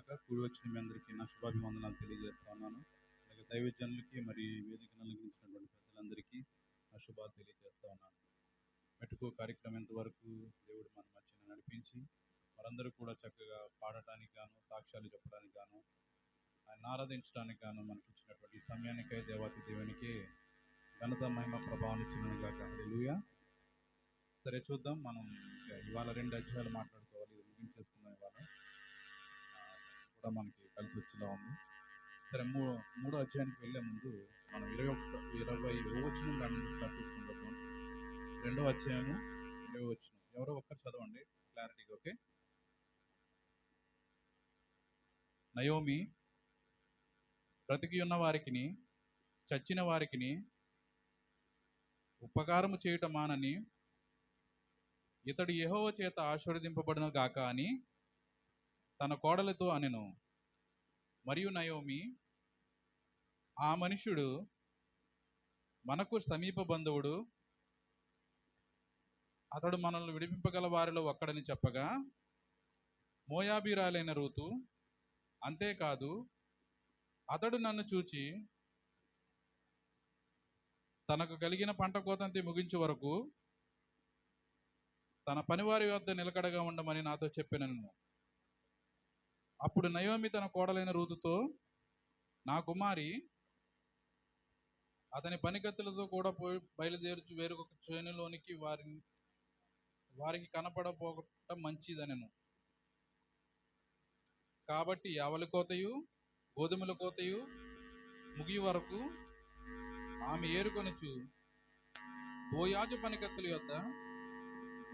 గాక. కూడి వచ్చిన మీ అందరికీ నా శుభాభివందనాలు తెలియజేస్తా ఉన్నాను. అలాగే దైవజనులకి మరి వేదికను అలంకరించినటువంటి పెద్దలందరికీ నా శుభాలు తెలియజేస్తా ఉన్నాను. మెట్టుకు కార్యక్రమం ఇంతవరకు దేవుడు మన మధ్యన నడిపించి మనందరూ కూడా చక్కగా పాడటానికి గాను, సాక్ష్యాలు చెప్పడానికి గాను, ఆయన ఆరాధించడానికి గాను మనకి ఇచ్చినటువంటి ఈ సమయానికై దేవాతి దేవునికి ఘనత మహిమ ప్రభావం ఇచ్చినను గాక. హల్లెలూయా. సరే చూద్దాం. మనం ఇవాళ 2 అధ్యాయాలు మాట్లాడుకోవాలి. ఇది ముగించేసుకుందాం ఇవాళ. కూడా మనకి కలిసి వచ్చేలా ఉంది. సరే మూడో అధ్యాయానికి వెళ్ళే ముందు మనం 20వ వచనం దాని నుంచి స్టార్ట్ చేసుకుంటాం. 2వ అధ్యాయము 20వ వచనం. ఎవరో ఒక్కరు చదవండి క్లారిటీగా. ఓకే. నయోమి బ్రతికి ఉన్న వారికిని చచ్చిన వారికిని ఉపకారము చేయటం మానని ఇతడు యెహోవా చేత ఆశీర్వదింపబడును గాక అని తన కోడలతో అనెను. మరియు నయోమి, ఆ మనుష్యుడు మనకు సమీప బంధువుడు, అతడు మనల్ని విడిపింపగల వారిలో ఒక్కడని చెప్పగా, మోయాబీరాలైన రూతు, అంతేకాదు అతడు నన్ను చూచి తనకు కలిగిన పంట కోతంతి ముగించే వరకు తన పనివారి వద్ద నిలకడగా ఉండమని నాతో చెప్పినను. అప్పుడు నయోమి తన కోడలైన రూతుతో, నా కుమారి అతని పనికత్తులతో కూడా బయలుదేరుచు వేరొక చేనులోనికి వారికి కనపడపోవటం మంచిదనెను. కాబట్టి యావలి కోతయు గోధుమల కోతయు ముగి వరకు ఆమె ఏరుకొనుచు బోయాజు పనికత్తుల యొద్ద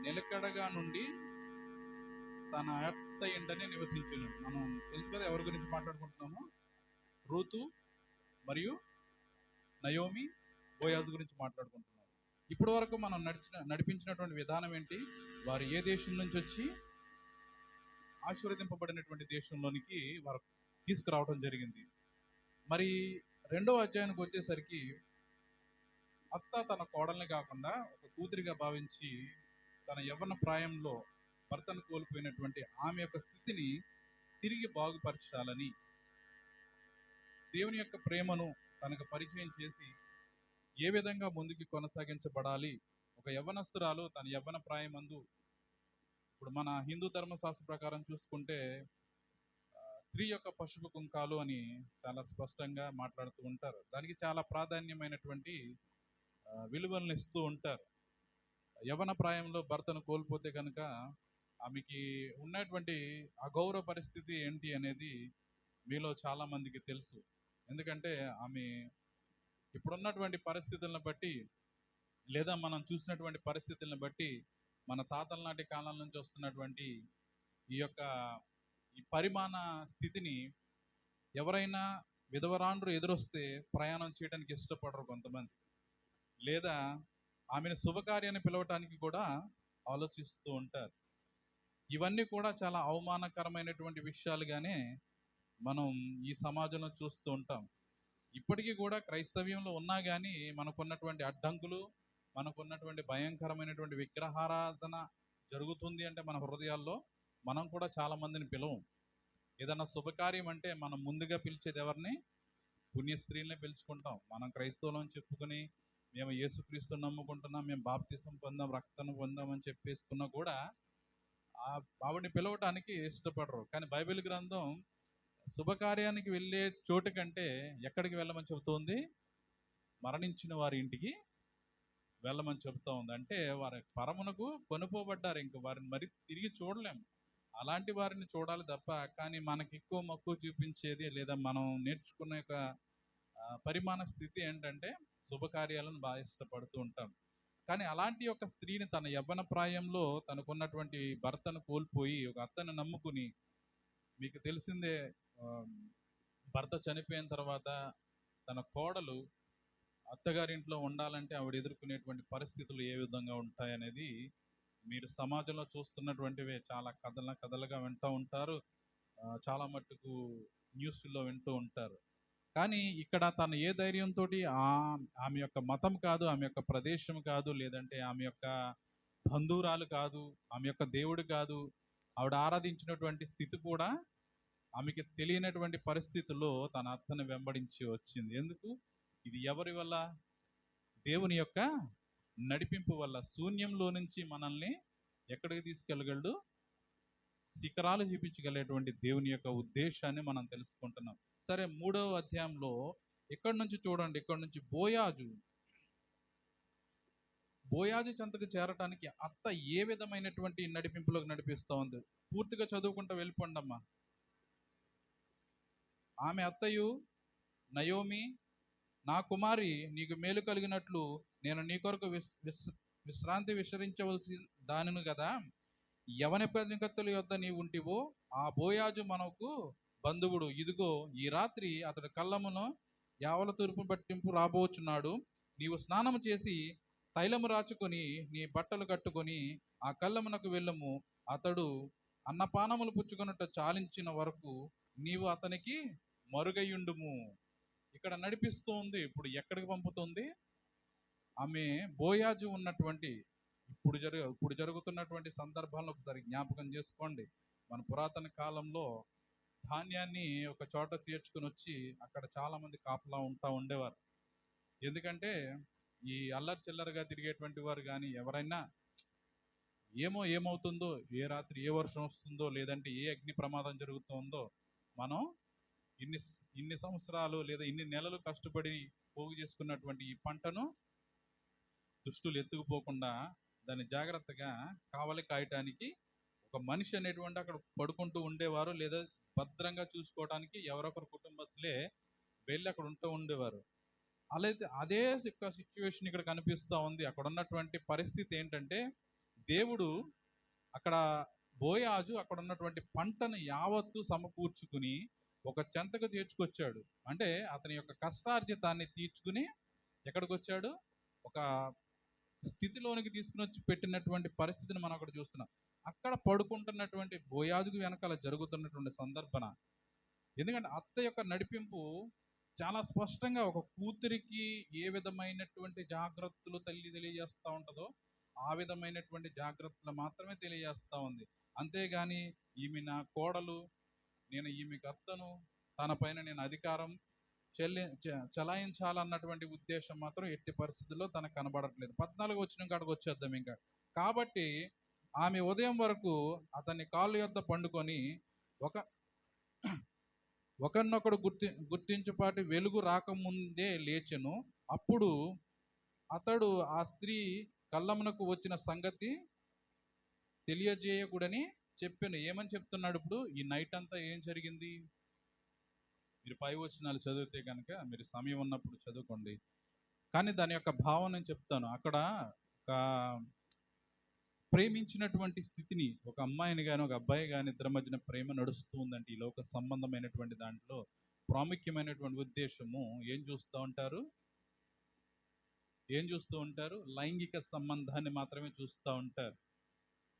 నిలకడగా నుండి తన అత్త ఇంటనే నివసించును. మనం తెలుసు కదా ఎవరి గురించి మాట్లాడుకుంటున్నామో. రూతు మరియు నయోమి, బోయాజు గురించి మాట్లాడుకుంటున్నాము. ఇప్పటి వరకు మనం నడిపించినటువంటి విధానం ఏంటి? వారు ఏ దేశం నుంచి వచ్చి ఆశీర్వదింపబడినటువంటి దేశంలోనికి వారు తీసుకురావడం జరిగింది. మరి 2వ అధ్యాయానికి వచ్చేసరికి అత్త తన కోడల్ని కాకుండా ఒక కూతురిగా భావించి తన యవ్వన ప్రాయంలో భర్తను కోల్పోయినటువంటి ఆమె యొక్క స్థితిని తిరిగి బాగుపరచాలని దేవుని యొక్క ప్రేమను తనకు పరిచయం చేసి ఏ విధంగా ముందుకు కొనసాగించబడాలి. ఒక యవ్వనస్తురాలు తన యవ్వన ప్రాయమందు, ఇప్పుడు మన హిందూ ధర్మశాస్త్ర ప్రకారం చూసుకుంటే స్త్రీ యొక్క పసుపు కుంకాలు అని చాలా స్పష్టంగా మాట్లాడుతూ ఉంటారు. దానికి చాలా ప్రాధాన్యమైనటువంటి విలువలను ఇస్తూ ఉంటారు. యవ్వన ప్రాయంలో భర్తను కోల్పోతే కనుక ఆమెకి ఉన్నటువంటి అగౌరవ పరిస్థితి ఏంటి అనేది మీలో చాలా మందికి తెలుసు. ఎందుకంటే ఆమె ఇప్పుడున్నటువంటి పరిస్థితులను బట్టి, లేదా మనం చూసినటువంటి పరిస్థితులను బట్టి, మన తాతల నాటి కాలం నుంచి వస్తున్నటువంటి ఈ పరిమాణ స్థితిని ఎవరైనా విధవరాండ్రు ఎదురొస్తే ప్రయాణం చేయడానికి ఇష్టపడరు కొంతమంది, లేదా ఆమెను శుభకార్యాన్ని పిలవటానికి కూడా ఆలోచిస్తూ ఉంటారు. ఇవన్నీ కూడా చాలా అవమానకరమైనటువంటి విషయాలుగానే మనం ఈ సమాజంలో చూస్తూ ఉంటాం. ఇప్పటికీ కూడా క్రైస్తవ్యంలో ఉన్నా కానీ మనకున్నటువంటి అడ్డంకులు, మనకున్నటువంటి భయంకరమైనటువంటి విగ్రహారాధన జరుగుతుంది అంటే మన హృదయాల్లో మనం కూడా చాలా మందిని పిలవం. ఏదన్నా శుభకార్యం అంటే మనం ముందుగా పిలిచేది ఎవరిని? పుణ్యస్త్రీలనే పిలుచుకుంటాం. మనం క్రైస్తవులని చెప్పుకుని మేము యేసుక్రీస్తుని నమ్ముకుంటున్నాం, మేము బాప్తిసం పొందాం, రక్తం పొందామని చెప్పేసుకున్నా కూడా ఆవిడని పిలవటానికి ఇష్టపడరు. కానీ బైబిల్ గ్రంథం శుభకార్యానికి వెళ్ళే చోటు కంటే ఎక్కడికి వెళ్ళమని చెబుతోంది? మరణించిన వారి ఇంటికి వెళ్ళమని చెబుతూ ఉంది. అంటే వారి పరమునకు కొనుపోబడ్డారు, ఇంక వారిని మరి తిరిగి చూడలేము. అలాంటి వారిని చూడాలి తప్ప, కానీ మనకి ఎక్కువ మక్కువ చూపించేది, లేదా మనం నేర్చుకున్న యొక్క పరిమాణ స్థితి ఏంటంటే శుభకార్యాలను బాగా ఇష్టపడుతూ ఉంటాం. కానీ అలాంటి యొక్క స్త్రీని తన యవ్వన ప్రాయంలో తనకున్నటువంటి భర్తను కోల్పోయి ఒక అత్తను నమ్ముకుని, మీకు తెలిసిందే భర్త చనిపోయిన తర్వాత తన కోడలు అత్తగారింట్లో ఉండాలంటే ఆవిడ ఎదుర్కొనేటువంటి పరిస్థితులు ఏ విధంగా ఉంటాయనేది మీరు సమాజంలో చూస్తున్నటువంటివే. చాలా కథలుగా వింటూ ఉంటారు, చాలా మట్టుకు న్యూస్లో వింటూ ఉంటారు. కానీ ఇక్కడ తను ఏ ధైర్యంతో ఆమె యొక్క మతం కాదు, ఆమె యొక్క ప్రదేశం కాదు, లేదంటే ఆమె యొక్క బంధువురాలు కాదు, ఆమె యొక్క దేవుడు కాదు, ఆవిడ ఆరాధించినటువంటి స్థితి కూడా ఆమెకి తెలియనటువంటి పరిస్థితుల్లో తన అత్తను వెంబడించి వచ్చింది. ఎందుకు? ఇది ఎవరి వల్ల? దేవుని యొక్క నడిపింపు వల్ల. శూన్యంలో నుంచి మనల్ని ఎక్కడికి తీసుకెళ్ళగలడు? శిఖరాలు చూపించగలిగేటువంటి దేవుని యొక్క ఉద్దేశాన్ని మనం తెలుసుకుంటున్నాం. సరే, 3వ అధ్యాయంలో ఇక్కడ నుంచి చూడండి. ఇక్కడ నుంచి బోయాజు చెంతకు చేరటానికి అత్త ఏ విధమైనటువంటి నడిపింపులోకి నడిపిస్తూ ఉంది? పూర్తిగా చదువుకుంటూ వెళ్ళిపోండి అమ్మా. ఆమె అత్తయు నయోమి, నా కుమారి, నీకు మేలు కలిగినట్లు నేను నీ కొరకు విశ్రాంతి విసరించవలసి దానిను కదా. ఎవని పనికత్తుల యొద్ద నీవు ఉంటివో ఆ బోయాజు మనకు బంధువుడు. ఇదిగో ఈ రాత్రి అతడు కళ్ళమును యావల తూర్పు పట్టింపు రాబోచున్నాడు. నీవు స్నానము చేసి తైలము రాచుకొని నీ బట్టలు కట్టుకొని ఆ కళ్ళమునకు వెళ్ళము. అతడు అన్నపానములు పుచ్చుకున్నట్టు చాలించిన వరకు నీవు అతనికి మరుగయ్యుండుము. ఇక్కడ నడిపిస్తూ ఉంది. ఇప్పుడు ఎక్కడికి పంపుతుంది? ఆమె బోయాజు ఉన్నటువంటి ఇప్పుడు జరుగుతున్నటువంటి సందర్భాలను ఒకసారి జ్ఞాపకం చేసుకోండి. మన పురాతన కాలంలో ధాన్యాన్ని ఒక చోట తీర్చుకుని వచ్చి అక్కడ చాలామంది కాపలా ఉండేవారు. ఎందుకంటే ఈ అల్లరి చిల్లరగా తిరిగేటువంటి వారు కానీ ఎవరైనా ఏమవుతుందో, ఏ రాత్రి ఏ వర్షం వస్తుందో, లేదంటే ఏ అగ్ని ప్రమాదం జరుగుతుందో, మనం ఇన్ని సంవత్సరాలు లేదా ఇన్ని నెలలు కష్టపడి పోగు చేసుకున్నటువంటి ఈ పంటను దుష్టులు ఎత్తుకుపోకుండా దాన్ని జాగ్రత్తగా కావలి కాయటానికి ఒక మనిషి అనేటువంటి అక్కడ పడుకుంటూ ఉండేవారు, లేదా భద్రంగా చూసుకోవడానికి ఎవరొకరు కుటుంబస్తులే వెళ్ళి అక్కడ ఉండేవారు. అదే సిచ్యువేషన్ ఇక్కడ కనిపిస్తూ ఉంది. అక్కడ ఉన్నటువంటి పరిస్థితి ఏంటంటే, దేవుడు అక్కడ బోయాజు అక్కడ ఉన్నటువంటి పంటను యావత్తు సమకూర్చుకుని ఒక చెంతకు చేర్చుకొచ్చాడు. అంటే అతని యొక్క కష్టార్జితాన్ని తీర్చుకుని ఎక్కడికి వచ్చాడు? ఒక స్థితిలోనికి తీసుకుని వచ్చి పెట్టినటువంటి పరిస్థితిని మనం అక్కడ చూస్తున్నాం. అక్కడ పడుకుంటున్నటువంటి బోయాజుకు వెనకాల జరుగుతున్నటువంటి సందర్భన. ఎందుకంటే అత్త యొక్క నడిపింపు చాలా స్పష్టంగా ఒక కూతురికి ఏ విధమైనటువంటి జాగ్రత్తలు తల్లి తెలియజేస్తూ ఉంటుందో ఆ విధమైనటువంటి జాగ్రత్తలు మాత్రమే తెలియజేస్తూ ఉంది. అంతేగాని ఈమె నా కోడలు, నేను ఈమెకు అత్తను, తన పైన నేను అధికారం చలాయించాలన్నటువంటి ఉద్దేశం మాత్రం ఎట్టి పరిస్థితుల్లో తనకు కనబడట్లేదు. 14 వచ్చిన కాడికి వచ్చేద్దాం ఇంకా. కాబట్టి ఆమె ఉదయం వరకు అతన్ని కాళ్ళు యొద్ద పండుకొని ఒకరినొకడు గుర్తించుపాటి వెలుగు రాకముందే లేచెను. అప్పుడు అతడు ఆ స్త్రీ కళ్ళమునకు వచ్చిన సంగతి తెలియజేయకూడని చెప్పాను. ఏమని చెప్తున్నాడు? ఇప్పుడు ఈ నైట్ అంతా ఏం జరిగింది? మీరు 5 వచనాలు చదివితే కనుక మీరు సమయం ఉన్నప్పుడు చదువుకోండి. కానీ దాని యొక్క భావం నేను చెప్తాను. అక్కడ ఒక ప్రేమించినటువంటి స్థితిని, ఒక అమ్మాయిని కానీ ఒక అబ్బాయి కానీ ఇద్దరి మధ్యన ప్రేమ నడుస్తూ ఉందంటే ఈ లోక సంబంధమైనటువంటి దాంట్లో ప్రాముఖ్యమైనటువంటి ఉద్దేశము ఏం చూస్తూ ఉంటారు? లైంగిక సంబంధాన్ని మాత్రమే చూస్తూ ఉంటారు.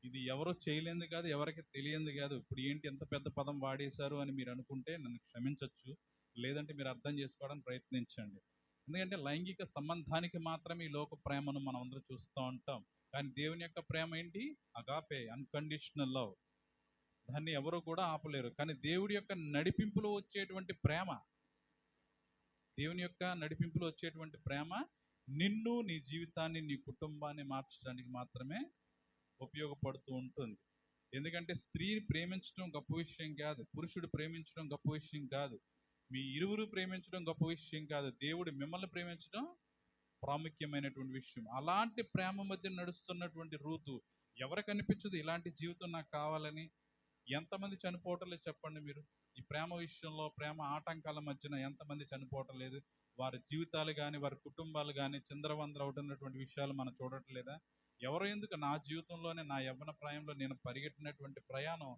ఇది ఎవరో చేయలేంది కాదు, ఎవరికి తెలియంది కాదు. ఇప్పుడు ఏంటి ఎంత పెద్ద పదం వాడేశారు అని మీరు అనుకుంటే నన్ను క్షమించవచ్చు, లేదంటే మీరు అర్థం చేసుకోవడానికి ప్రయత్నించండి. ఎందుకంటే లైంగిక సంబంధానికి మాత్రమే ఈ లోక ప్రేమను మనం అందరూ చూస్తూ ఉంటాం. కానీ దేవుని యొక్క ప్రేమ ఏంటి? Agape, unconditional love. దాన్ని ఎవరు కూడా ఆపలేరు. కానీ దేవుడి యొక్క నడిపింపులో వచ్చేటువంటి ప్రేమ నిన్ను, నీ జీవితాన్ని, నీ కుటుంబాన్ని మార్చడానికి మాత్రమే ఉపయోగపడుతూ ఉంటుంది. ఎందుకంటే స్త్రీ ప్రేమించడం గొప్ప విషయం కాదు, పురుషుడు ప్రేమించడం గొప్ప విషయం కాదు, మీ ఇరువురు ప్రేమించడం గొప్ప విషయం కాదు, దేవుడు మిమ్మల్ని ప్రేమించడం ప్రాముఖ్యమైనటువంటి విషయం. అలాంటి ప్రేమ మధ్య నడుస్తున్నటువంటి రూతు ఎవరికి అనిపించదు ఇలాంటి జీవితం నాకు కావాలని? ఎంతమంది చనిపోవటం లేదు చెప్పండి మీరు? ఈ ప్రేమ విషయంలో, ప్రేమ ఆటంకాల మధ్యన ఎంతమంది చనిపోవటం లేదు? వారి జీవితాలు కానీ వారి కుటుంబాలు కానీ చిందరవందర అవుతున్నటువంటి విషయాలు మనం చూడట్లేదా? ఎవరో ఎందుకు, నా జీవితంలోనే నా యవ్వన ప్రాయంలో నేను పరిగెట్టినటువంటి ప్రయాణం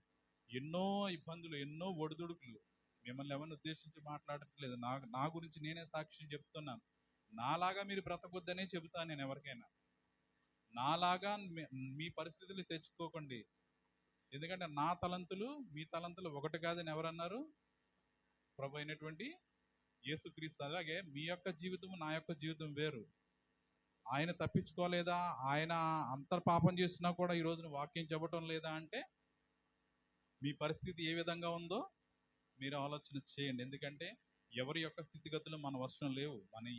ఎన్నో ఇబ్బందులు, ఎన్నో ఒడిదుడుకులు. మిమ్మల్ని ఎవరిని ఉద్దేశించి మాట్లాడట్లేదు, నా గురించి నేనే సాక్ష్యం చెప్తున్నాను. నాలాగా మీరు బ్రతకొద్దనే చెబుతాను నేను ఎవరికైనా. నాలాగా మీ పరిస్థితులు తెచ్చుకోకండి. ఎందుకంటే నా తలంతులు మీ తలంతులు ఒకటి కాదని ఎవరన్నారు? ప్రభు అయినటువంటి యేసుక్రీస్తు. అలాగే మీ యొక్క జీవితం నా యొక్క జీవితం వేరు. ఆయన తప్పించుకోలేదా? ఆయన అంత పాపం చేసినా కూడా ఈ రోజున వాక్యం చెప్పటం లేదా అంటే మీ పరిస్థితి ఏ విధంగా ఉందో మీరు ఆలోచన చేయండి. ఎందుకంటే ఎవరి యొక్క స్థితిగతులు మన వశం లేవు,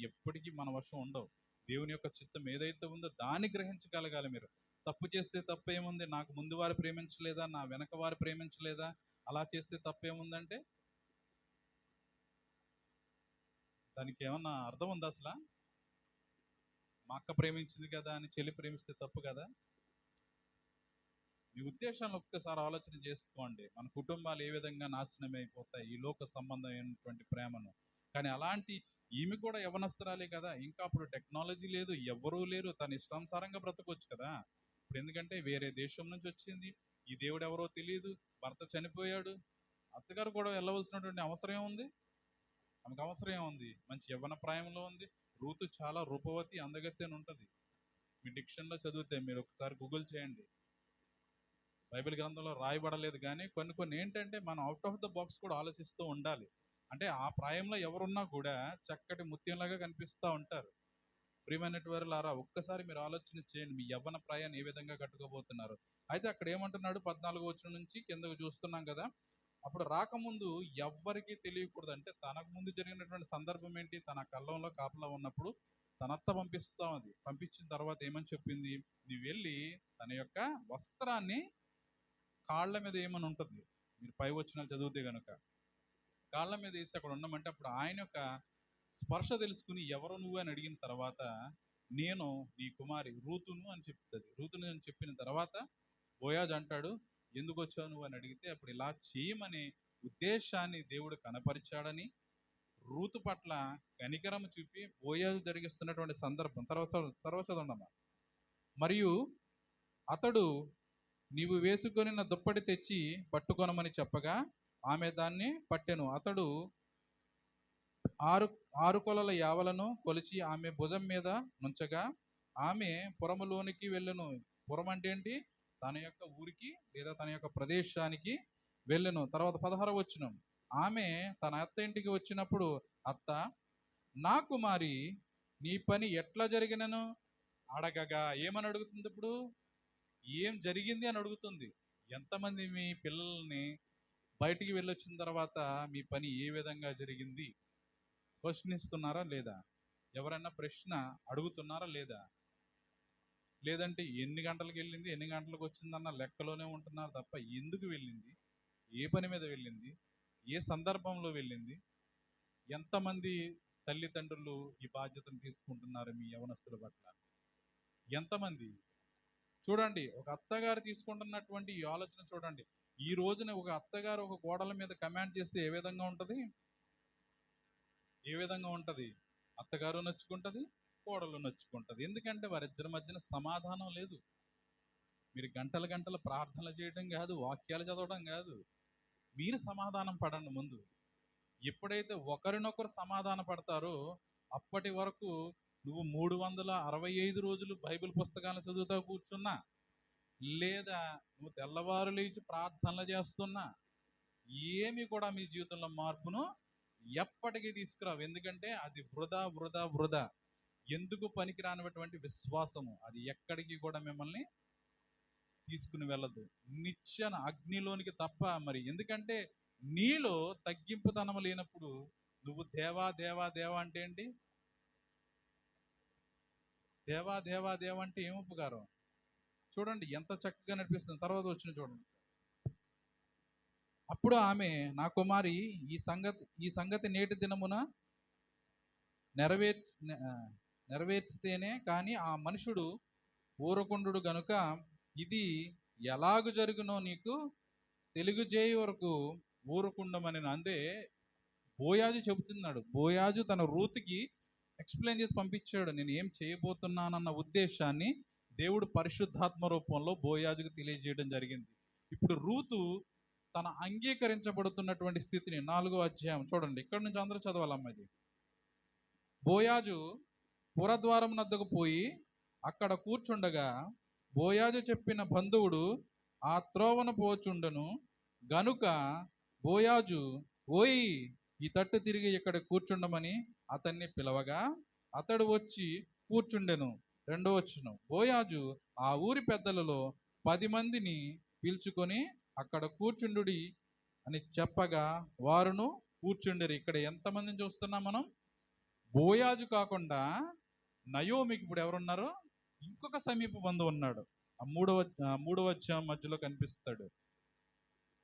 ఎప్పటికీ మన వశం ఉండవు. దేవుని యొక్క చిత్తం ఏదైతే ఉందో దాన్ని గ్రహించగలగాలి మీరు. తప్పు చేస్తే తప్పు ఏముంది, నాకు ముందు వారు ప్రేమించలేదా, నా వెనక వారు ప్రేమించలేదా, అలా చేస్తే తప్పేముందంటే దానికి ఏమన్నా అర్థం ఉందా అసలు? మా అక్క ప్రేమించింది కదా అని చెల్లి ప్రేమిస్తే తప్పు కదా? మీ ఉద్దేశాలను ఒక్కసారి ఆలోచన చేసుకోండి. మన కుటుంబాలు ఏ విధంగా నాశనం అయిపోతాయి ఈ లోక సంబంధమైనటువంటి ప్రేమను. కానీ అలాంటి ఈమె కూడా యవనస్తురాలే కదా, ఇంకా అప్పుడు టెక్నాలజీ లేదు, ఎవ్వరూ లేరు, తన ఇష్టానుసారంగా బ్రతకొచ్చు కదా. ఇప్పుడు ఎందుకంటే వేరే దేశం నుంచి వచ్చింది, ఈ దేవుడు ఎవరో తెలియదు, భర్త చనిపోయాడు, అత్తగారు కూడా వెళ్ళవలసినటువంటి అవసరం ఏముంది? ఆమెకు అవసరం ఏముంది? మంచి యవ్వన ప్రాయంలో ఉంది. రూతు చాలా రూపవతి, అందగత్తె అని ఉంటుంది. మీ డిక్షన్లో చదివితే మీరు ఒకసారి గూగుల్ చేయండి. బైబిల్ గ్రంథంలో రాయబడలేదు, కానీ కొన్ని ఏంటంటే మనం అవుట్ ఆఫ్ ద బాక్స్ కూడా ఆలోచిస్తూ ఉండాలి. అంటే ఆ ప్రాయంలో ఎవరున్నా కూడా చక్కటి ముత్యంలాగా కనిపిస్తూ ఉంటారు. ప్రియమైనటువంటి వారులారా, ఒక్కసారి మీరు ఆలోచన చేయండి, మీ యవ్వన ప్రాయాన్ని ఏ విధంగా కట్టుకోబోతున్నారు. అయితే అక్కడ ఏమంటున్నాడు, 14వ వచనం నుంచి కిందకు చూస్తున్నాం కదా. అప్పుడు రాకముందు ఎవ్వరికీ తెలియకూడదు. అంటే తనకు ముందు జరిగినటువంటి సందర్భం ఏంటి, తన కళ్ళంలో కాపలా ఉన్నప్పుడు తన అత్త పంపిస్తా ఉంది. పంపించిన తర్వాత ఏమని చెప్పింది, నువ్వు వెళ్ళి తన యొక్క వస్త్రాన్ని కాళ్ళ మీద ఏమని ఉంటుంది, మీరు పై వచనాలు చదివితే కనుక కాళ్ళ మీద వేసి అక్కడ ఉండమంటే, అప్పుడు ఆయన యొక్క స్పర్శ తెలుసుకుని ఎవరు నువ్వు అని అడిగిన తర్వాత, నేను నీ కుమారి రూతును అని చెప్తుంది. రూతును అని చెప్పిన తర్వాత బోయాజు అంటాడు, ఎందుకు వచ్చావు నువ్వు అని అడిగితే, అప్పుడు ఇలా చేయమనే ఉద్దేశాన్ని దేవుడు కనపరిచాడని రూతు పట్ల కనికరం చూపి బోయాజు జరిగిస్తున్నటువంటి సందర్భం తర్వాత చదవండమ్మా. మరియు అతడు, నీవు వేసుకొనిన దుప్పటి తెచ్చి పట్టుకొనమని చెప్పగా ఆమె దాన్ని పట్టెను. అతడు ఆరు కొలల యావలను కొలిచి ఆమె భుజం మీద నుంచగా ఆమె పురములోనికి వెళ్ళెను. పురం అంటే ఏంటి? తన యొక్క ఊరికి లేదా తన యొక్క ప్రదేశానికి వెళ్ళెను. తర్వాత 16వ వచనం, ఆమె తన అత్త ఇంటికి వచ్చినప్పుడు అత్త, నా కుమారి నీ పని ఎట్లా జరిగినను అడగగా, ఏమని అడుగుతుంది? ఇప్పుడు ఏం జరిగింది అని అడుగుతుంది. ఎంతమంది మీ పిల్లల్ని బయటికి వెళ్ళొచ్చిన తర్వాత మీ పని ఏ విధంగా జరిగింది ప్రశ్నిస్తున్నారా లేదా? ఎవరైనా ప్రశ్న అడుగుతున్నారా లేదా? లేదంటే ఎన్ని గంటలకు వెళ్ళింది, ఎన్ని గంటలకు వచ్చిందన్న లెక్కలోనే ఉంటున్నారు తప్ప ఎందుకు వెళ్ళింది, ఏ పని మీద వెళ్ళింది, ఏ సందర్భంలో వెళ్ళింది, ఎంతమంది తల్లిదండ్రులు ఈ బాధ్యతను తీసుకుంటున్నారు మీ యవనస్తుల పట్ల? ఎంతమంది? చూడండి, ఒక అత్తగారు తీసుకుంటున్నటువంటి ఈ ఆలోచన చూడండి. ఈ రోజున ఒక అత్తగారు ఒక కోడల మీద కమాండ్ చేస్తే ఏ విధంగా ఉంటుంది? ఏ విధంగా ఉంటుంది? అత్తగారు నచ్చుకుంటుంది, కోడలు నచ్చుకుంటుంది. ఎందుకంటే వారిద్దరి మధ్యన సమాధానం లేదు. మీరు గంటల గంటలు ప్రార్థనలు చేయడం కాదు, వాక్యాలు చదవడం కాదు, మీరు సమాధానం పడండి ముందు. ఎప్పుడైతే ఒకరినొకరు సమాధాన పడతారో అప్పటి వరకు నువ్వు 365 రోజులు బైబిల్ పుస్తకాలను చదువుతా కూర్చున్నా, లేదా నువ్వు తెల్లవారు లేచి ప్రార్థనలు చేస్తున్నా, ఏమి కూడా మీ జీవితంలో మార్పును ఎప్పటికీ తీసుకురావు. ఎందుకంటే అది వృధా వృధా వృధా. ఎందుకు పనికిరానటువంటి విశ్వాసము అది ఎక్కడికి కూడా మిమ్మల్ని తీసుకుని వెళ్ళదు, నిచ్చెన అగ్నిలోనికి తప్ప. మరి ఎందుకంటే నీలో తగ్గింపుతనం లేనప్పుడు నువ్వు దేవా దేవా దేవా అంటే ఏంటి? దేవా దేవా దేవా అంటే ఏం ఉపకారం? చూడండి ఎంత చక్కగా నడిపిస్తుంది. తర్వాత వచ్చిన చూడండి, అప్పుడు ఆమె, నా కుమారి ఈ సంగతి నేటి దినమున నెరవేర్చితేనే కానీ ఆ మనుషుడు ఊరకుండు గనుక ఇది ఎలాగు జరుగునో నీకు తెలియజేయ వరకు ఊరకుండమని. అందే బోయాజు చెబుతున్నాడు. బోయాజు తన రూతుకి ఎక్స్ప్లెయిన్ చేసి పంపించాడు, నేను ఏం చేయబోతున్నానన్న ఉద్దేశాన్ని దేవుడు పరిశుద్ధాత్మ రూపంలో బోయాజుకు తెలియజేయడం జరిగింది. ఇప్పుడు రూతు తన అంగీకరించబడుతున్నటువంటి స్థితిని 4వ అధ్యాయం చూడండి, ఇక్కడ నుంచి అందరూ చదవాలమ్మా. ఇది బోయాజు పురద్వారం నద్దకు పోయి అక్కడ కూర్చుండగా బోయాజు చెప్పిన బంధువుడు ఆ త్రోవను పోచుండను గనుక బోయాజు, ఓయి ఈ తట్టు తిరిగి ఇక్కడ కూర్చుండమని అతన్ని పిలవగా అతడు వచ్చి కూర్చుండెను. 2వ వచనం, బోయాజు ఆ ఊరి పెద్దలలో 10 మందిని పిలుచుకొని అక్కడ కూర్చుండుడి అని చెప్పగా వారును కూర్చుండిరి. ఇక్కడ ఎంతమందిని చూస్తున్నాం మనం? బోయాజు కాకుండా నయోమికి ఇప్పుడు ఎవరున్నారు? ఇంకొక సమీప బంధువు ఉన్నాడు. ఆ మూడవ అధ్యాయం మధ్యలో కనిపిస్తాడు.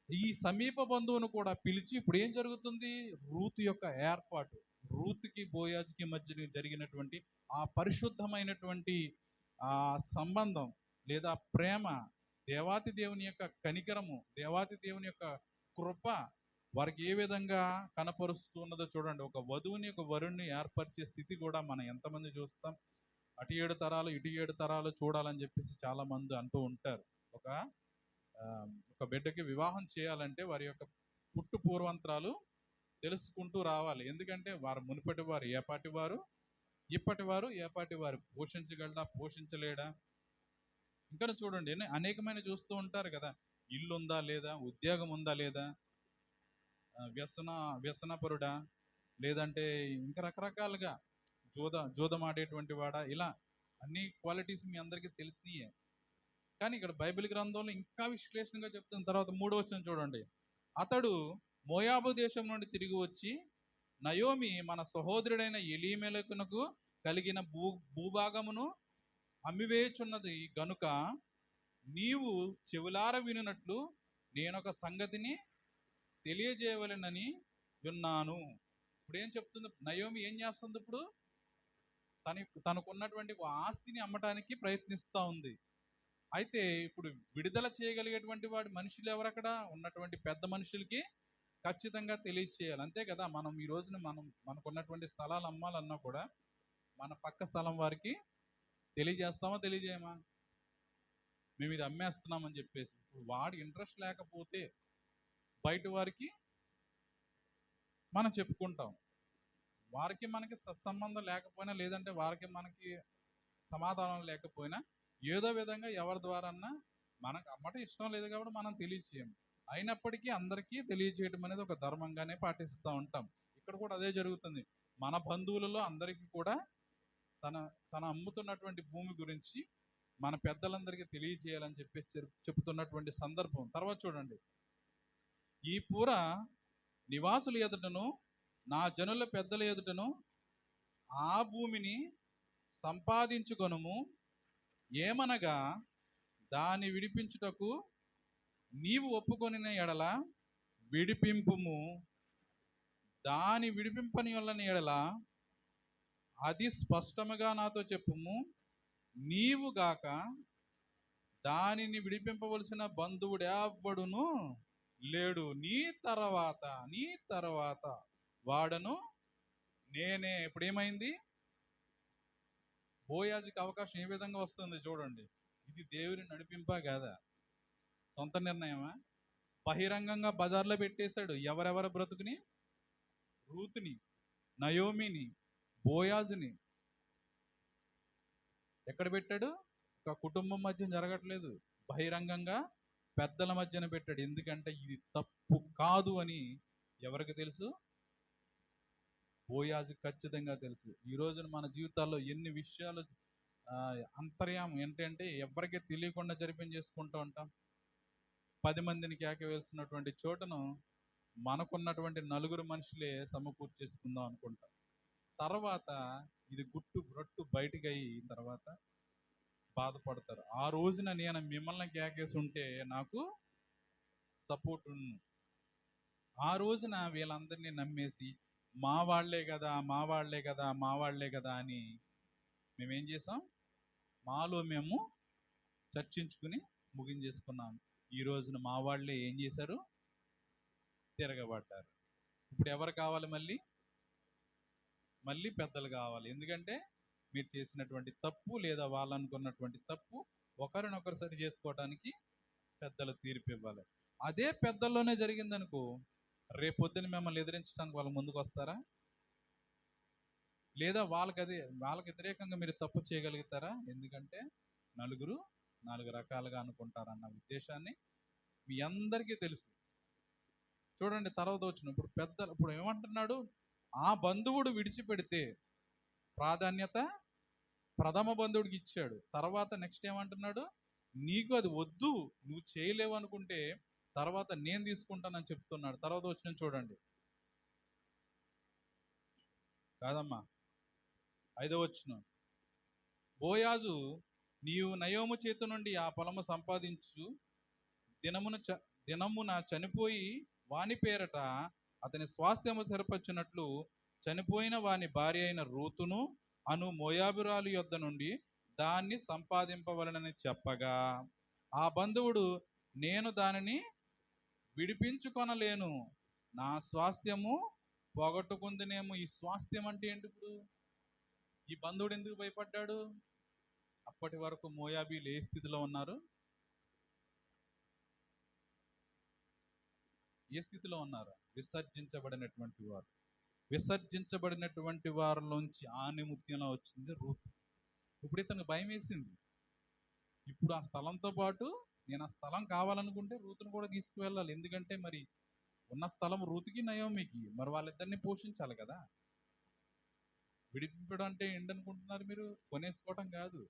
ఈ సమీప బంధువును కూడా పిలిచి ఇప్పుడు ఏం జరుగుతుంది? రూతు యొక్క ఏర్పాటు, రూతుకి బోయాజుకి మధ్య జరిగినటువంటి ఆ పరిశుద్ధమైనటువంటి ఆ సంబంధం లేదా ప్రేమ, దేవాతి దేవుని యొక్క కనికరము, దేవాతి దేవుని యొక్క కృప వారికి ఏ విధంగా కనపరుస్తున్నదో చూడండి. ఒక వధువుని ఒక వరుణ్ణి ఏర్పరిచే స్థితి కూడా మనం ఎంతమంది చూస్తాం? అటు 7 తరాలు ఇటు 7 తరాలు చూడాలని చెప్పేసి చాలా మంది అంటూ ఉంటారు. ఒక ఒక బిడ్డకి వివాహం చేయాలంటే వారి యొక్క పుట్టు పూర్వంతరాలు తెలుసుకుంటూ రావాలి. ఎందుకంటే వారు మునుపటి వారు ఏపాటి వారు, ఇప్పటి వారు ఏపాటి వారు, పోషించగలడా పోషించలేడా. ఇంకా చూడండి అనేకమైన చూస్తూ ఉంటారు కదా, ఇల్లు ఉందా లేదా, ఉద్యోగం ఉందా లేదా, వ్యసనపరుడా, లేదంటే ఇంకా రకరకాలుగా జూదం ఆడేటువంటి వాడా, ఇలా అన్ని క్వాలిటీస్ మీ అందరికీ తెలిసినయే. కానీ ఇక్కడ బైబిల్ గ్రంథంలో ఇంకా విశ్లేషణగా చెప్తున్న తర్వాత 3వ వచనం చూడండి. అతడు మోయాబు దేశం నుండి తిరిగి వచ్చి, నయోమి మన సహోదరుడైన ఎలీమెలకునకు కలిగిన భూభాగమును అమ్మివేయుచున్నది గనుక నీవు చెవులార వినున్నట్లు నేనొక సంగతిని తెలియజేయవలెనని విన్నాను. ఇప్పుడు ఏం చెప్తుంది నయోమి? ఏం చేస్తుంది? ఇప్పుడు తనకున్నటువంటి ఆస్తిని అమ్మటానికి ప్రయత్నిస్తూ ఉంది. అయితే ఇప్పుడు విడుదల చేయగలిగేటువంటి వాడి మనుషులు ఎవరక్కడ ఉన్నటువంటి పెద్ద మనుషులకి ఖచ్చితంగా తెలియచేయాలి. అంతే కదా, మనం ఈ రోజున మనకున్నటువంటి స్థలాలు అమ్మాలన్నా కూడా మన పక్క స్థలం వారికి తెలియజేస్తామా తెలియజేయమా? మేము ఇది అమ్మేస్తున్నామని చెప్పేసి. ఇప్పుడు వాడి ఇంట్రెస్ట్ లేకపోతే బయట వారికి మనం చెప్పుకుంటాం. వారికి మనకి సత్సంబంధం లేకపోయినా, లేదంటే వారికి మనకి సమాధానం లేకపోయినా ఏదో విధంగా ఎవరి ద్వారా మనకు అమ్మటం ఇష్టం లేదు కాబట్టి మనం తెలియచేయము. అయినప్పటికీ అందరికీ తెలియజేయడం అనేది ఒక ధర్మంగానే పాటిస్తూ ఉంటాం. ఇక్కడ కూడా అదే జరుగుతుంది. మన బంధువులలో అందరికీ కూడా తన అమ్ముతున్నటువంటి భూమి గురించి మన పెద్దలందరికీ తెలియజేయాలని చెప్పేసి చెబుతున్నటువంటి సందర్భం. తర్వాత చూడండి, ఈ పూర నివాసుల ఎదుటను నా జనుల పెద్దల ఎదుటను ఆ భూమిని సంపాదించుకొనుము, ఏమనగా దాని విడిపించుటకు నీవు ఒప్పుకొనిన ఎడల విడిపింపుము, దాని విడిపింపని వల్లని ఎడల అది స్పష్టముగా నాతో చెప్పుము. నీవు గాక దానిని విడిపింపవలసిన బంధువుడు ఎవ్వడును లేడు, నీ తర్వాత వాడను నేనే. ఇప్పుడు ఏమైంది? బోయాజుకి అవకాశం ఏ విధంగా వస్తుంది చూడండి. ఇది దేవుని నడిపింపా కాదా? సొంత నిర్ణయమా? బహిరంగంగా బజార్లో పెట్టేశాడు. ఎవరెవరి బ్రతుకుని? రూతుని, నయోమిని, బోయాజుని. ఎక్కడ పెట్టాడు? ఒక కుటుంబం మధ్య జరగట్లేదు, బహిరంగంగా పెద్దల మధ్యన పెట్టాడు. ఎందుకంటే ఇది తప్పు కాదు అని ఎవరికి తెలుసు? బోయాజు ఖచ్చితంగా తెలుసు. ఈ రోజున మన జీవితాల్లో ఎన్ని విషయాలు అంతర్యామం ఏంటంటే ఎవరికి తెలియకుండా చేసుకుంటూ ఉంటాం. 10 మందిని కేకవేల్సినటువంటి చోటను మనకున్నటువంటి 4 మనుషులే సమకూర్చేసుకుందాం అనుకుంటాం. తర్వాత ఇది గుట్టు రొట్టు బయటికి అయిన తర్వాత బాధపడతారు. ఆ రోజున నేను మిమ్మల్ని కేకేసి ఉంటే నాకు సపోర్ట్ ఉంది. ఆ రోజున వీళ్ళందరినీ నమ్మేసి మా వాళ్లే కదా అని మేమేం చేసాం? మాలో మేము చర్చించుకుని ముగించేసుకున్నాం. ఈ రోజున మా వాళ్ళే ఏం చేశారు? తిరగబడ్డారు. ఇప్పుడు ఎవరు కావాలి? మళ్ళీ పెద్దలు కావాలి. ఎందుకంటే మీరు చేసినటువంటి తప్పు లేదా వాళ్ళు అనుకున్నటువంటి తప్పు ఒకరినొకరు సరి చేసుకోవడానికి పెద్దలు తీర్పు ఇవ్వాలి. అదే పెద్దల్లోనే జరిగిందనుకో, రేపొద్దున మిమ్మల్ని ఎదిరించడానికి వాళ్ళు ముందుకు వస్తారా? లేదా వాళ్ళకి వ్యతిరేకంగా మీరు తప్పు చేయగలుగుతారా? ఎందుకంటే నలుగురు 4 రకాలుగా అనుకుంటారన్న ఉద్దేశాన్ని మీ అందరికీ తెలుసు. చూడండి తర్వాత వచ్చిన ఇప్పుడు ఏమంటున్నాడు? ఆ బంధువుడు విడిచిపెడితే ప్రాధాన్యత ప్రథమ బంధువుడికి ఇచ్చాడు. తర్వాత నెక్స్ట్ ఏమంటున్నాడు? నీకు అది వద్దు, నువ్వు చేయలేవు అనుకుంటే తర్వాత నేను తీసుకుంటానని చెప్తున్నాడు. తర్వాత వచ్చిన చూడండి. కాదమ్మా, 5వ వచనం. బోయాజు, నీవు నయోము చేతి నుండి ఆ పొలము సంపాదించు దినమున చనిపోయి వాని పేరట అతని స్వాస్థ్యము స్థిరపరిచినట్లు చనిపోయిన వాని భార్య అయిన రూతును అను మోయాబురాలు యొద్ద నుండి దాన్ని సంపాదింపవలనని చెప్పగా, ఆ బంధువుడు, నేను దానిని విడిపించుకొనలేను, నా స్వాస్థ్యము పోగొట్టుకుందినేమో. ఈ స్వాస్థ్యం అంటే ఏంటి? ఇప్పుడు ఈ బంధువుడు ఎందుకు భయపడ్డాడు? అప్పటి వరకు మోయాబీలు ఏ స్థితిలో ఉన్నారు? ఏ స్థితిలో ఉన్నారు? విసర్జించబడినటువంటి వారు. విసర్జించబడినటువంటి వారిలోంచి ఆనిముత్యంలో వచ్చింది రూతు. ఇప్పుడు ఇతనికి భయం వేసింది. ఇప్పుడు ఆ స్థలంతో పాటు నేను ఆ స్థలం కావాలనుకుంటే రూతును కూడా తీసుకువెళ్ళాలి. ఎందుకంటే మరి ఉన్న స్థలం రూతుకి నయోమికి, మరి వాళ్ళిద్దరిని పోషించాలి కదా. విడిపించడం అంటే ఏంటనుకుంటున్నారు మీరు? కొనేసుకోవటం కాదు.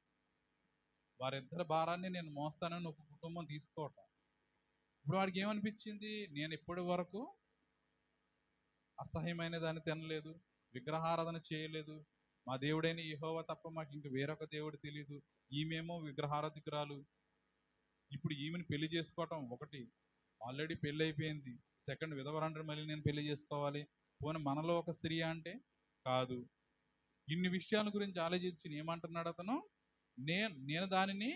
వారిద్దరి భారాన్ని నేను మోస్తానని ఒక కుటుంబం తీసుకోవటం. ఇప్పుడు వాడికి ఏమనిపించింది? నేను ఇప్పటి వరకు అసహ్యమైన దాన్ని తినలేదు, విగ్రహారాధన చేయలేదు, మా దేవుడైన యెహోవా తప్ప మాకు ఇంక వేరొక దేవుడు తెలియదు, ఈమెమో విగ్రహారాధికురాలు. ఇప్పుడు ఈమెను పెళ్లి చేసుకోవటం ఒకటి, ఆల్రెడీ పెళ్ళి అయిపోయింది. సెకండ్ విధవరాండ్రి మళ్ళీ నేను పెళ్లి చేసుకోవాలి. పోనీ మనలో ఒక స్త్రీ అంటే కాదు. ఇన్ని విషయాల గురించి ఆలోచించి ఏమంటున్నాడు అతను? నేను దానిని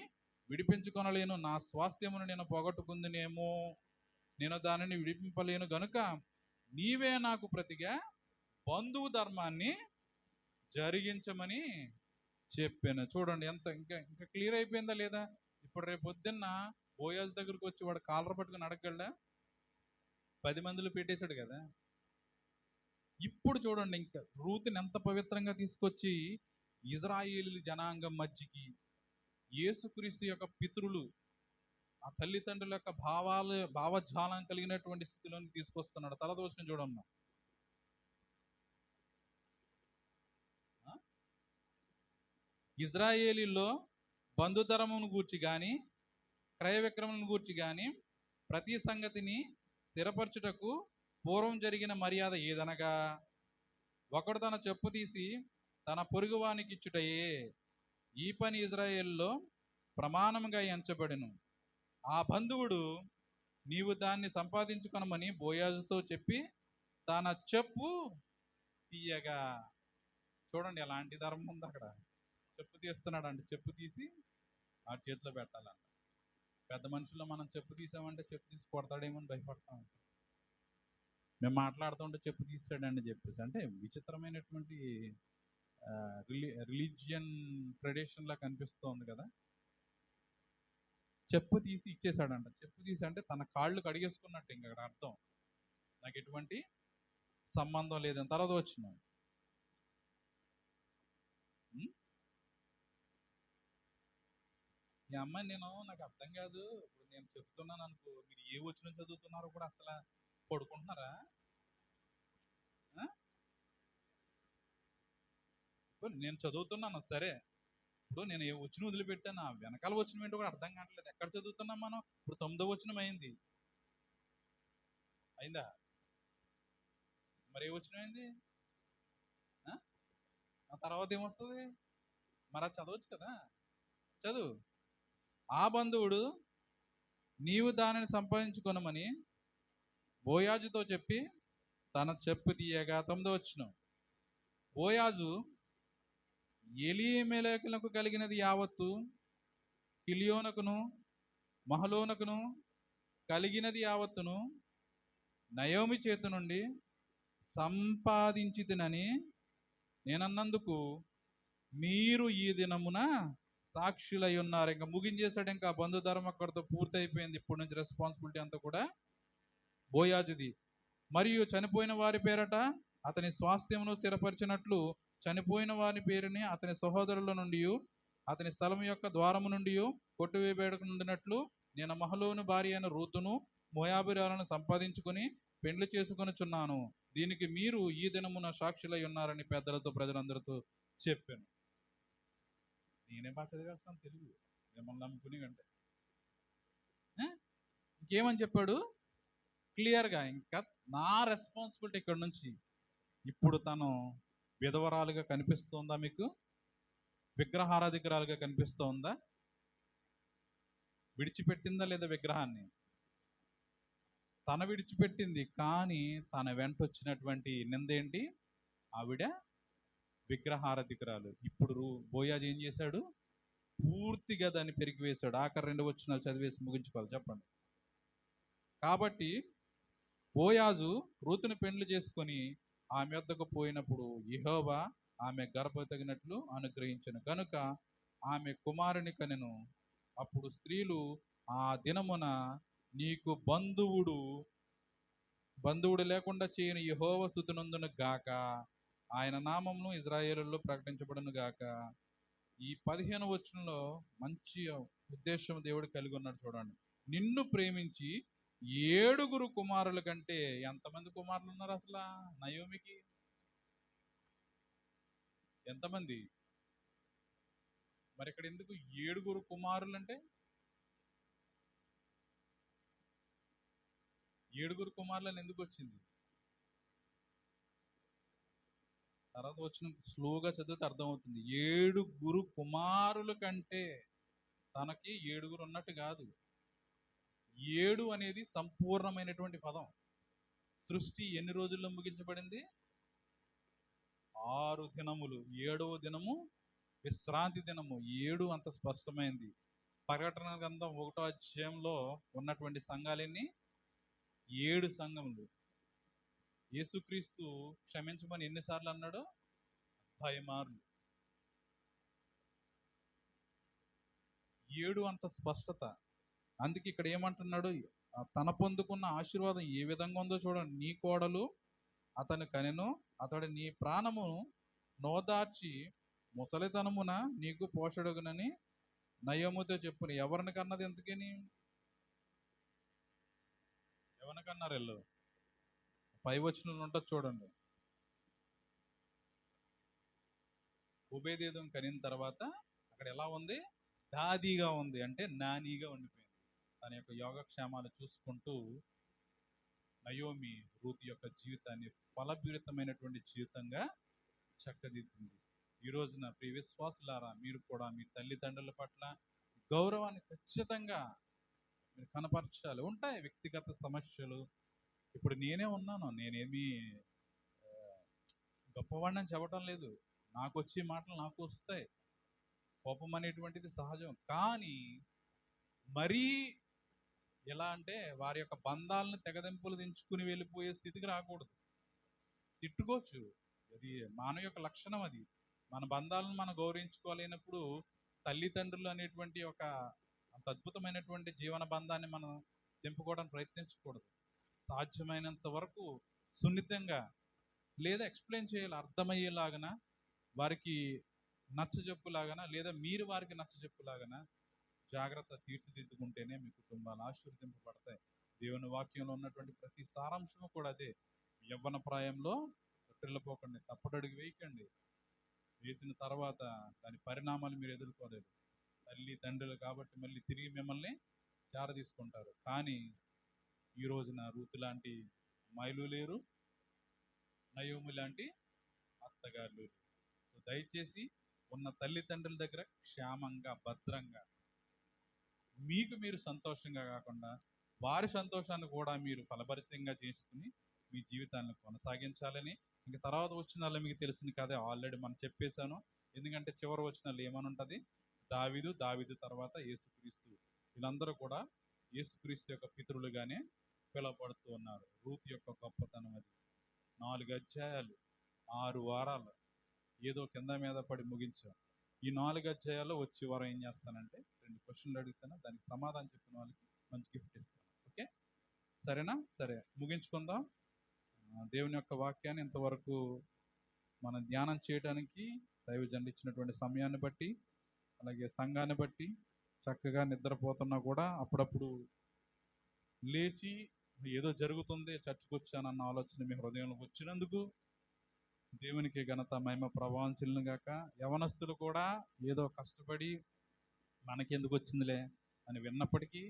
విడిపించుకొనలేను, నా స్వాస్థ్యమును నేను పోగొట్టుకుందినేమో, నేను దానిని విడిపింపలేను గనుక నీవే నాకు ప్రతిగా బంధువు ధర్మాన్ని జరిగించమని చెప్పాను. చూడండి ఎంత ఇంకా క్లియర్ అయిపోయిందా లేదా? ఇప్పుడు రేపు పొద్దున్న బోయాజు దగ్గరకు వచ్చి వాడు కాలర్ పట్టుకుని అడగగలడా? 10 మందిలో పెట్టేశాడు కదా. ఇప్పుడు చూడండి, ఇంకా రూతుని ఎంత పవిత్రంగా తీసుకొచ్చి ఇజ్రాయేలు జనాంగం మధ్యకి, యేసుక్రీస్తు యొక్క పితరులు, ఆ తల్లిదండ్రుల యొక్క భావజాలం కలిగినటువంటి స్థితిలోకి తీసుకొస్తున్నాడు. తలదోషం చూడమ్మా. ఇజ్రాయేలీలో బంధుధర్మమును గూర్చి కానీ క్రయ విక్రమను గూర్చి కానీ ప్రతి సంగతిని స్థిరపరచుటకు పూర్వం జరిగిన మర్యాద ఏదనగా, ఒకడు తన చెప్పు తీసి తన పొరుగువానికి ఇచ్చుటయే. ఈ పని ఇజ్రాయేల్లో ప్రమాణముగా ఎంచబడెను. ఆ బంధువుడు, నీవు దాన్ని సంపాదించుకొనమని బోయాజుతో చెప్పి తన చెప్పు తీయగా. చూడండి ఎలాంటి ధర్మం ఉంది అక్కడ. చెప్పు తీస్తున్నాడు అంటే చెప్పు తీసి ఆ చేతిలో పెట్టాలంట. పెద్ద మనుషుల్లో మనం చెప్పు తీసామంటే చెప్పు తీసి కొడతాడేమో అని భయపడతాం. మేము మాట్లాడుతుంటే చెప్పు తీసాడని చెప్పేసి, అంటే విచిత్రమైనటువంటి రిలీజియన్ ట్రెడిషన్లా కనిపిస్తోంది కదా. చెప్పు తీసి ఇచ్చేసాడంట. చెప్పు తీసి అంటే తన కాళ్ళు కడిగేసుకున్నట్టు, ఇంకా అక్కడ అర్థం నాకు ఎటువంటి సంబంధం లేదని. తర్వాత వచ్చిన ఈ అమ్మాయి నాకు అర్థం కాదు. ఇప్పుడు నేను చెప్తున్నాను అనుకో, మీరు ఏ వచనం చదువుతున్నారో కూడా అసలు పడుకుంటున్నారా? ఇప్పుడు నేను చదువుతున్నాను సరే, ఇప్పుడు నేను ఏ వచనం వదిలిపెట్టాను, వెనకాల వచనం ఏంటో కూడా అర్థం కావట్లేదు. ఎక్కడ చదువుతున్నాం మనం? ఇప్పుడు 9వ వచనం అయిందా? మరి ఏ వచనం అయింది? ఆ తర్వాత ఏమొస్తుంది? మరి అది చదవచ్చు కదా, చదువు. ఆ బంధువుడు, నీవు దానిని సంపాదించుకొనమని బోయాజుతో చెప్పి తన చెప్పు తీయగా. 9వ వచనం. బోయాజు ఎలీమెలకులకు కలిగినది యావత్తు, కిలియోనకును మహలోనకును కలిగినది యావత్తును నయోమి చేతి నుండి సంపాదించితినని నేనన్నందుకు మీరు ఈ దినమున సాక్షులై ఉన్నారు. ఇంకా ముగించేశాడు. ఇంకా బంధుధర్మం అక్కడితో పూర్తయిపోయింది. ఇప్పటి నుంచి రెస్పాన్సిబిలిటీ అంతా కూడా బోయాజుది. మరియు చనిపోయిన వారి పేరట అతని స్వాస్థ్యమును స్థిరపరిచినట్లు చనిపోయిన వారి పేరుని అతని సహోదరుల నుండి అతని స్థలం యొక్క ద్వారము నుండి కొట్టువేయబడక నుండినట్లు నేను మహలోను భార్య అయిన రూతును మోయాబీరాలను సంపాదించుకుని పెండ్లి చేసుకొనుచున్నాను. దీనికి మీరు ఈ దినమున సాక్షులై ఉన్నారని పెద్దలతో ప్రజలందరితో చెప్పాను. నేనే బాగా చదివేస్తాను తెలుగు, మిమ్మల్ని నమ్ముకుని కంటే. ఇంకేమని చెప్పాడు? క్లియర్గా ఇంకా నా రెస్పాన్సిబిలిటీ ఇక్కడ నుంచి ఇప్పుడు తను విధవరాలుగా కనిపిస్తుందా మీకు? విగ్రహారాధికురాలుగా కనిపిస్తోందా? విడిచిపెట్టిందా లేదా విగ్రహాన్ని? తన విడిచిపెట్టింది, కానీ తన వెంట వచ్చినటువంటి నిందేంటి? ఆవిడ విగ్రహారాధికురాలు. ఇప్పుడు బోయాజు ఏం చేశాడు? పూర్తిగా దాన్ని పెరిగివేశాడు. ఆఖరి 2 వచనాలు చదివేసి ముగించుకోవాలి. చెప్పండి. కాబట్టి బోయాజు రూతుని పెండ్లి చేసుకొని ఆమె వద్దకు పోయినప్పుడు యెహోవా ఆమె గర్భతగినట్లు అనుగ్రహించను కనుక ఆమె కుమారుని కనెను. అప్పుడు స్త్రీలు ఆ దినమున నీకు బంధువుడు లేకుండా చేయని యెహోవా స్తుతినందును గాక, ఆయన నామమును ఇజ్రాయేలులో ప్రకటించబడును గాక. ఈ 15 వచనంలో మంచి ఉద్దేశం దేవుడు కలిగి ఉన్నాడు. చూడండి, నిన్ను ప్రేమించి 7 కుమారుల కంటే, ఎంతమంది కుమారులు ఉన్నారు అసలు నయోమికి? ఎంతమంది? మరి ఇక్కడ ఎందుకు 7 కుమారులు అంటే? 7 కుమారులని ఎందుకు వచ్చింది? తర్వాత వచ్చిన స్లోగా చదివితే అర్థమవుతుంది. 7 కుమారుల కంటే, తనకి 7 ఉన్నట్టు కాదు. 7 అనేది సంపూర్ణమైనటువంటి పదం. సృష్టి ఎన్ని రోజుల్లో ముగించబడింది? 6 దినములు. 7వ దినము విశ్రాంతి దినము. 7 అంత స్పష్టమైంది. ప్రకటన గ్రంథం 1వ అధ్యాయంలో ఉన్నటువంటి సంఘాలన్నీ 7 సంఘములు. యేసుక్రీస్తు క్షమించమని ఎన్నిసార్లు అన్నాడు? 10 మార్లు. 7 అంత స్పష్టత. అందుకే ఇక్కడ ఏమంటున్నాడు? తన పొందుకున్న ఆశీర్వాదం ఏ విధంగా ఉందో చూడండి. నీ కోడలు అతను కనెను, అతడు నీ ప్రాణమును నోదార్చి ముసలితనమున నీకు పోషడుగునని నయోమితో చెప్పును. ఎవరిని కన్నది ఎంతకని? ఎవరిని కన్నారు వీళ్ళు? 5 వచనంలో ఉంటుంది చూడండి. ఓబేదేదోము కనిన తర్వాత అక్కడ ఎలా ఉంది? దాదీగా ఉంది, అంటే నానీగా ఉండిపోయింది. తన యొక్క యోగక్షేమాలు చూసుకుంటూ నయోమి రూతు యొక్క జీవితాన్ని ఫలభరితమైనటువంటి జీవితంగా చక్కదిద్దింది. ఈ రోజున ప్రియ విశ్వాసులారా, మీరు కూడా మీ తల్లిదండ్రుల పట్ల గౌరవాన్ని ఖచ్చితంగా మీరు కనపరచాలి. ఉంటాయి వ్యక్తిగత సమస్యలు. ఇప్పుడు నేనే ఉన్నాను, నేనేమి గొప్పవాడిని అని చెప్పడం లేదు. నాకు వచ్చే మాటలు నాకు వస్తాయి. కోపం అనేటువంటిది సహజం. కానీ మరీ ఎలా అంటే వారి యొక్క బంధాలను తెగదెంపులు దించుకుని వెళ్ళిపోయే స్థితికి రాకూడదు. తిట్టుకోవచ్చు, అది మానవ యొక్క లక్షణం. అది మన బంధాలను మనం గౌరవించుకోలేనప్పుడు తల్లిదండ్రులు అనేటువంటి ఒక అంత అద్భుతమైనటువంటి జీవన బంధాన్ని మనం తెంపుకోవడానికి ప్రయత్నించకూడదు. సాధ్యమైనంత వరకు సున్నితంగా లేదా ఎక్స్ప్లెయిన్ చేయాలి, అర్థమయ్యేలాగన, వారికి నచ్చజెప్పులాగన, లేదా మీరు వారికి నచ్చజెప్పులాగన జాగ్రత్త తీర్చిదిద్దుకుంటేనే మీ కుటుంబాలు ఆశీర్వదింపబడతాయి. దేవుని వాక్యంలో ఉన్నటువంటి ప్రతి సారాంశము కూడా అదే. యవ్వన ప్రాయంలో తొట్టిల్లిపోకండి, తప్పటడుగు వేయకండి. వేసిన తర్వాత దాని పరిణామాలు మీరు ఎదుర్కోలేదు. తల్లి తండ్రులు కాబట్టి మళ్ళీ తిరిగి మిమ్మల్ని తీసుకుంటారు. కానీ ఈ రోజున రూతు లాంటి అమ్మాయిలు లేరు, నయోమి లాంటి అత్తగారులు. సో దయచేసి ఉన్న తల్లిదండ్రుల దగ్గర క్షేమంగా, భద్రంగా, మీకు మీరు సంతోషంగా కాకుండా వారి సంతోషాన్ని కూడా మీరు ఫలభరితంగా చేసుకుని మీ జీవితాన్ని కొనసాగించాలని. ఇంకా తర్వాత వచనాల్లో మీకు తెలిసిన కదే ఆల్రెడీ మనం చెప్పేశాను. ఎందుకంటే చివరి వచనాలు ఏమని ఉంటుంది? దావీదు తర్వాత యేసుక్రీస్తు, వీళ్ళందరూ కూడా యేసుక్రీస్తు యొక్క పితరులుగానే పిలువబడుతూ ఉన్నారు. రూతు యొక్క గొప్పతనం అది. 4 అధ్యాయాలు 6 వారాలు ఏదో కింద మీద పడి ముగించాం. ఈ 4 అధ్యాయాల్లో వచ్చే వారం ఏం చేస్తానంటే 2 క్వశ్చన్లు అడుగుతాను, దానికి సమాధానం చెప్పిన వాళ్ళకి మంచి గిఫ్ట్ ఇస్తాను. ఓకే, సరేనా? సరే, ముగించుకుందాం. దేవుని యొక్క వాక్యాన్ని ఇంతవరకు మనం ధ్యానం చేయడానికి దైవజనులు ఇచ్చినటువంటి సమయాన్ని బట్టి, అలాగే సంఘాన్ని బట్టి, చక్కగా నిద్రపోతున్నా కూడా అప్పుడప్పుడు లేచి ఏదో జరుగుతుంది, చర్చకు వచ్చానన్న ఆలోచన మీ హృదయంలో వచ్చినందుకు దేవునికి ఘనత, మహిమ, ప్రభావం చెల్లును గాక. యవనస్తులు కూడా ఏదో కష్టపడి మనకెందుకు వచ్చిందిలే అని విన్నప్పటికీ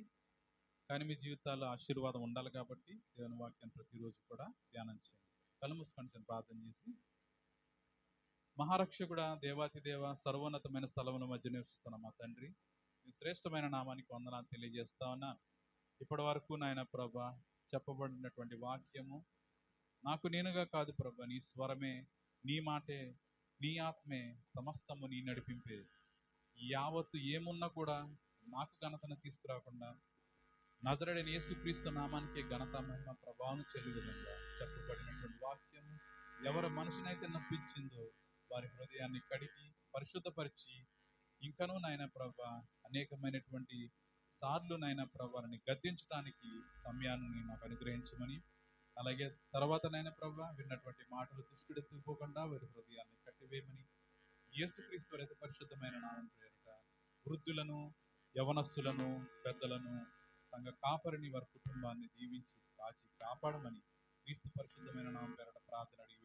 కానీ మీ జీవితాల్లో ఆశీర్వాదం ఉండాలి కాబట్టి దేవుని వాక్యాన్ని ప్రతిరోజు కూడా ధ్యానం చేయండి. కళ్ళు మూసుకొని చిన్న ప్రార్థన చేసి, మహారక్షకుడా, దేవాతి దేవ, సర్వోన్నతమైన స్థలముల మధ్య నివసిస్తున్న మా తండ్రి, మీ శ్రేష్టమైన నామానికి వందనాలు తెలియజేస్తా ఉన్నా. ఇప్పటి వరకు నాయన ప్రభా చెప్పబడినటువంటి వాక్యము నాకు నేనుగా కాదు ప్రభా, నీ స్వరమే, నీ మాటే, నీ ఆత్మే, సమస్తము నీ నడిపింపే. యావత్తు ఏమున్నా కూడా నాకు ఘనతను తీసుకురాకుండా నజరేయుడైన యేసుక్రీస్తు నామానికి ఘనత, మహిమ, ప్రభావం చెల్లు విధంగా చెప్పబడినటువంటి వాక్యము ఎవరి మనసునైతే నొప్పించిందో వారి హృదయాన్ని కడిగి పరిశుద్ధపరిచి, ఇంకనూ నాయన ప్రభా అనేకమైనటువంటి సార్లు నాయన ప్రభాని గద్దించడానికి సమయాన్ని నాకు అనుగ్రహించమని, అలాగే తర్వాత నాయన ప్రభా విన్నటువంటి మాటలు దుష్టుడెత్తుకుపోకుండా వారి హృదయాన్ని కట్టివేయమని, యేసుక్రీస్తు వారి అతి పరిశుద్ధమైన నామం పేరిట వృద్ధులను, యవనస్తులను, పెద్దలను, సంఘ కాపరిని, వారి కుటుంబాన్ని దీవించి కాచి కాపాడమని క్రీస్తు పరిశుద్ధమైన నామం పేరిట ప్రార్థన అడిగి